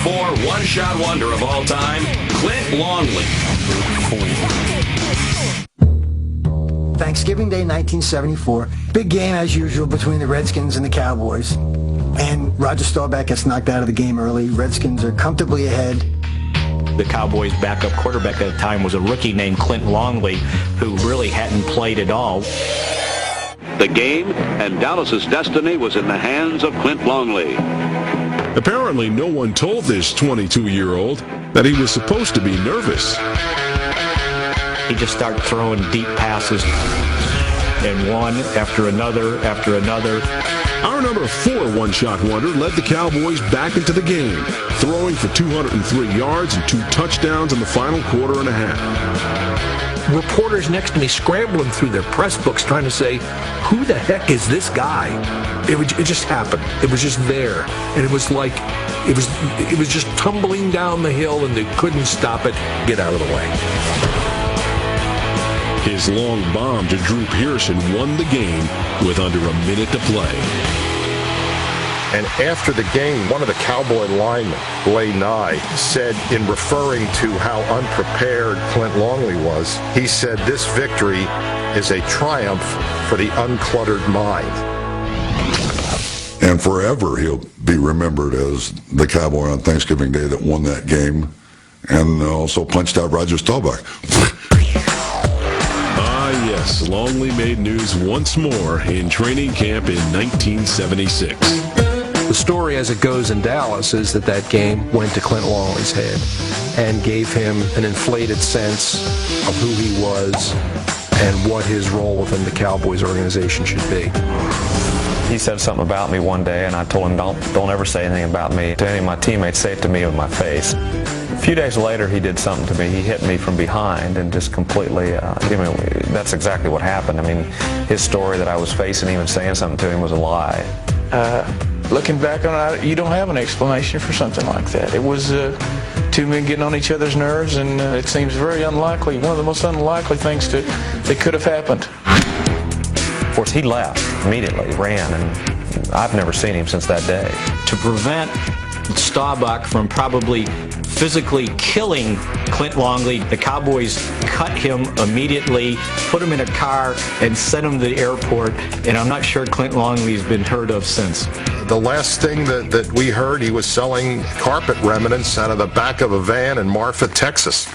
one-shot wonder of all time, Clint Longley. Thanksgiving Day 1974, big game as usual between the Redskins and the Cowboys. And Roger Staubach gets knocked out of the game early. Redskins are comfortably ahead. The Cowboys' backup quarterback at the time was a rookie named Clint Longley, who really hadn't played at all. The game and Dallas's destiny was in the hands of Clint Longley. Apparently, no one told this 22-year-old that he was supposed to be nervous. He just started throwing deep passes, and one after another after another. Our number 4 one-shot wonder led the Cowboys back into the game, throwing for 203 yards and 2 touchdowns in the final quarter and a half. Reporters next to me scrambling through their press books trying to say, who the heck is this guy? It just happened. It was just there. And it was like, it was just tumbling down the hill and they couldn't stop it. Get out of the way. His long bomb to Drew Pearson won the game with under a minute to play. And after the game, one of the Cowboy linemen, Lay Nye, said, in referring to how unprepared Clint Longley was, he said, this victory is a triumph for the uncluttered mind. And forever he'll be remembered as the Cowboy on Thanksgiving Day that won that game and also punched out Roger Staubach. Yes, Longley made news once more in training camp in 1976. The story as it goes in Dallas is that game went to Clint Longley's head and gave him an inflated sense of who he was and what his role within the Cowboys organization should be. He said something about me one day, and I told him, don't ever say anything about me to any of my teammates. Say it to me with my face. A few days later, he did something to me. He hit me from behind and just completely, that's exactly what happened. I mean, his story that I was facing him and saying something to him was a lie. Looking back on it, you don't have an explanation for something like that. It was two men getting on each other's nerves, and it seems very unlikely, one of the most unlikely things that could have happened. Of course, he left immediately, ran, and I've never seen him since that day. To prevent Staubach from probably physically killing Clint Longley, the Cowboys cut him immediately, put him in a car, and sent him to the airport, and I'm not sure Clint Longley's been heard of since. The last thing that we heard, he was selling carpet remnants out of the back of a van in Marfa, Texas.